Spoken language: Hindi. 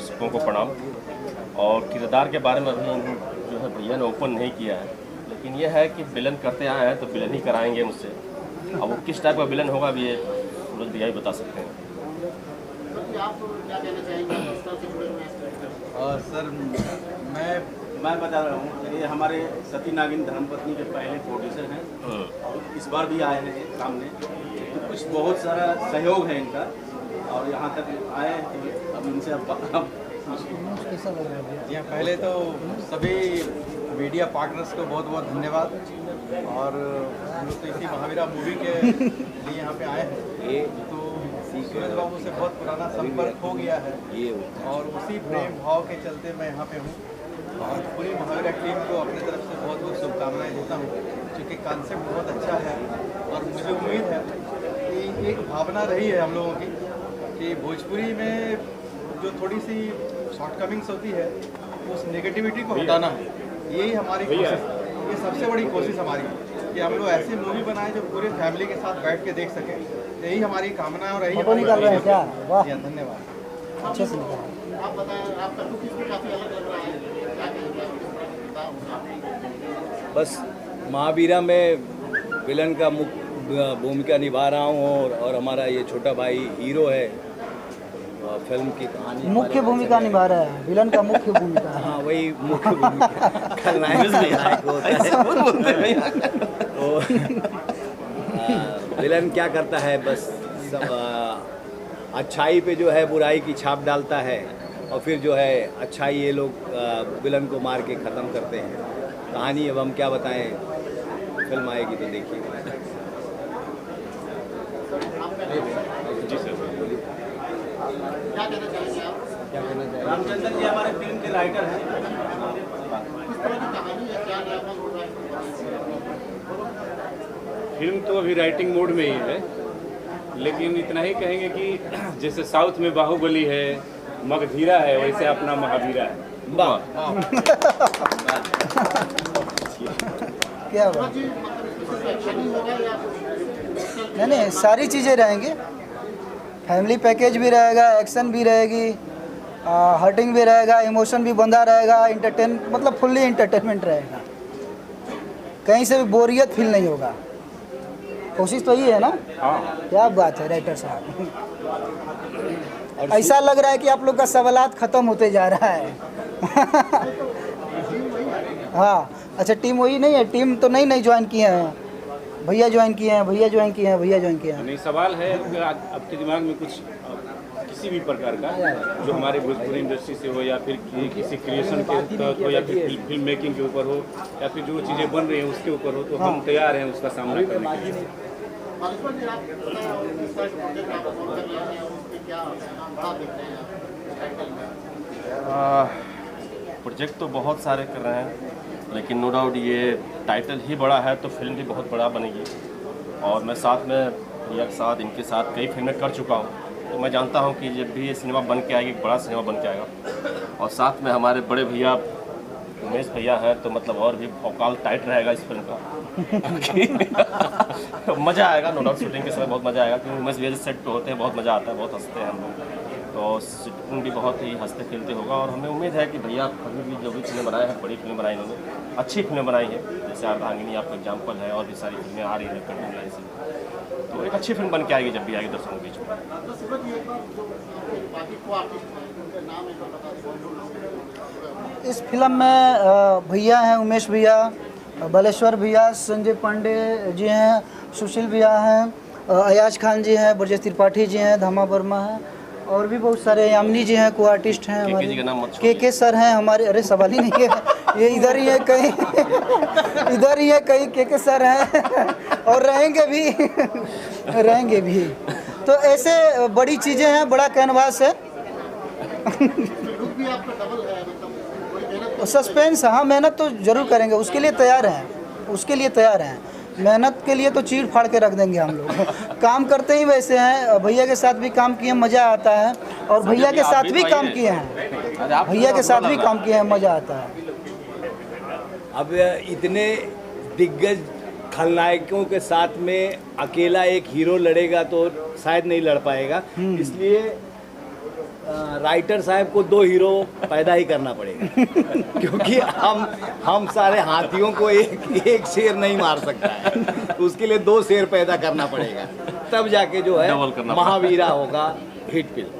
दर्शकों को प्रणाम। और किरदार के बारे में अभी जो है भैया ने ओपन नहीं किया है, लेकिन यह है कि विलन करते आए हैं तो विलन ही कराएंगे मुझसे। अब वो किस टाइप का विलन होगा अभी ये सूरज भैया ही बता सकते हैं। सर मैं बता रहा हूँ, ये हमारे सती नागिन धर्मपत्नी के पहले प्रोड्यूसर हैं, इस बार भी आए हैं सामने, तो कुछ बहुत सारा सहयोग है इनका और यहाँ तक आए हैं। अब इनसे जी हाँ, पहले तो सभी मीडिया पार्टनर्स को बहुत बहुत धन्यवाद। और हम लोग तो इसी महावीरा मूवी के लिए यहाँ पे आए हैं, तो सूरज बाबू से बहुत पुराना संपर्क हो गया है और उसी प्रेम भाव के चलते मैं यहाँ पे हूँ। और पूरी महावीरा टीम को अपनी तरफ से बहुत बहुत शुभकामनाएं देता हूँ, क्योंकि कॉन्सेप्ट बहुत अच्छा है। और मुझे उम्मीद है कि एक भावना रही है हम लोगों की कि भोजपुरी में जो थोड़ी सी शॉर्टकमिंग्स होती है उस नेगेटिविटी को हटाना है। यही हमारी कोशिश, ये सबसे बड़ी कोशिश हमारी कि हम लोग ऐसी मूवी बनाएं जो पूरे फैमिली के साथ बैठ के देख सकें। यही हमारी कामना है और यही हमारी निकाल रहे हैं क्या? वाह, धन्यवाद। अच्छे से निकाल। आप बताएं, आपका लुक इसमें काफ़ी अलग लग रहा है, क्या कहेंगे? बस महावीरा में विलन का मुख्य भूमिका निभा रहा हूँ और हमारा ये छोटा भाई हीरो है। फिल्म की कहानी मुख्य भूमिका निभा रहा है, विलन का मुख्य भूमिका है। हाँ, वही मुख्य भूमिका खलनायक होता है। तो विलन क्या करता है, बस सब अच्छाई पे जो है बुराई की छाप डालता है और फिर जो है अच्छाई ये लोग विलन को मार के ख़त्म करते हैं। कहानी अब हम क्या बताएं, फिल्म आएगी तो देखिए। जी सर, क्या कहना चाहेंगे आप? रामचंद्रन जी हमारे फिल्म के राइटर हैं। किस तरह की कहानी है, क्या ड्रामा हो रहा है? फिल्म तो अभी राइटिंग मोड में ही है, लेकिन इतना ही कहेंगे कि जैसे साउथ में बाहुबली है, मगधीरा है, वैसे अपना महावीरा है। क्या बात? जी, मतलब इसमें एक्शन ही होगा या नहीं, सारी चीज़ें रहेंगी। फैमिली पैकेज भी रहेगा, एक्शन भी रहेगी, हर्टिंग भी रहेगा, इमोशन भी बंधा रहेगा, मतलब फुल्ली एंटरटेनमेंट रहेगा। कहीं से भी बोरियत फील नहीं होगा। कोशिश तो ये है ना? क्या बात है राइटर साहब। ऐसा लग रहा है कि आप लोग का सवालात ख़त्म होते जा रहा है। हाँ, अच्छा, टीम वही नहीं है? टीम तो नई ज्वाइन किए हैं, भैया ज्वाइन किए हैं, भैया ज्वाइन किए हैं, भैया ज्वाइन किए हैं। नहीं, सवाल है आपके दिमाग में कुछ किसी भी प्रकार का जो हमारे भोजपुरी इंडस्ट्री से हो या फिर किसी क्रिएशन के तहत हो या फिर फिल्म मेकिंग के ऊपर हो या फिर जो चीज़ें बन रही हैं उसके ऊपर हो, तो हम तैयार हैं उसका सामना करने के लिए। बालिस्वर जी, आप बताएं, इस तरह के प्रोजेक्ट आप वर्क कर रहे हैं, उसके क्या बड़ा देख रहे हैं आप टाइटल में? प्रोजेक्ट तो बहुत सारे कर रहे हैं, लेकिन नो डाउट ये टाइटल ही बड़ा है तो फिल्म भी बहुत बड़ा बनेगी। और मैं साथ में भैया के साथ, इनके साथ कई फिल्में कर चुका हूँ, तो मैं जानता हूँ कि जब भी ये सिनेमा बन के आएगी, एक बड़ा सिनेमा बन के आएगा। और साथ में हमारे बड़े भैया उमेश भैया हैं, तो मतलब और भी औकाल टाइट रहेगा इस फिल्म का। मज़ा आएगा, नो डाउट। शूटिंग के समय बहुत मज़ा आएगा, क्योंकि उमेश भैया सेट पे होते हैं, बहुत मज़ा आता है, बहुत हंसते हैं हम लोग। तो शूटिंग भी बहुत ही हंसते खेलते होगा। और हमें उम्मीद है कि भैया अभी भी जो भी फिल्में बनाए हैं, बड़ी फिल्में बनाई इन्होंने, अच्छी फिल्में बनाई हैं। जैसे अर्धांगिनी आपका एग्जाम्पल है, और भी सारी फिल्में आ रही हैं कंटिन्यू लाइन से, तो एक अच्छी फिल्म बन के आएगी जब भी आएगी दर्शकों के बीच में। तो सूरज जी, एक बार जो बाकी को आर्टिस्ट हैं उनके नाम एक बार बता दें। इस फिल्म में भैया हैं, उमेश भैया, बालेश्वर भैया, संजय पांडे जी हैं, सुशील भैया हैं, अयाज खान जी हैं, ब्रजेश त्रिपाठी जी हैं, धामा वर्मा हैं, और भी बहुत सारे, यामिनी जी हैं, को आर्टिस्ट हैं हमारे, के सर हैं हमारे। अरे सवाल ही नहीं है, ये इधर ही है कहीं, इधर ही है कहीं, के सर हैं और रहेंगे भी। तो ऐसे बड़ी चीज़ें हैं, बड़ा कैनवास है। लुक भी आपका डबल है, मतलब बड़ी मेहनत। सस्पेंस, हाँ, मेहनत तो जरूर करेंगे, उसके लिए तैयार हैं। मेहनत के लिए तो चीर फाड़ के रख देंगे हम लोग। काम करते ही वैसे हैं, भैया के साथ भी काम किए, मज़ा आता है। और भैया के साथ भी काम किए हैं, मज़ा आता है। अब इतने दिग्गज खलनायकों के साथ में अकेला एक हीरो लड़ेगा तो शायद नहीं लड़ पाएगा, इसलिए राइटर साहब को 2 हीरो पैदा ही करना पड़ेगा क्योंकि हम सारे हाथियों को एक शेर नहीं मार सकता है, तो उसके लिए 2 शेर पैदा करना पड़ेगा, तब जाके जो है डबल करना पड़ेगा। महावीरा होगा हिट फिल्म।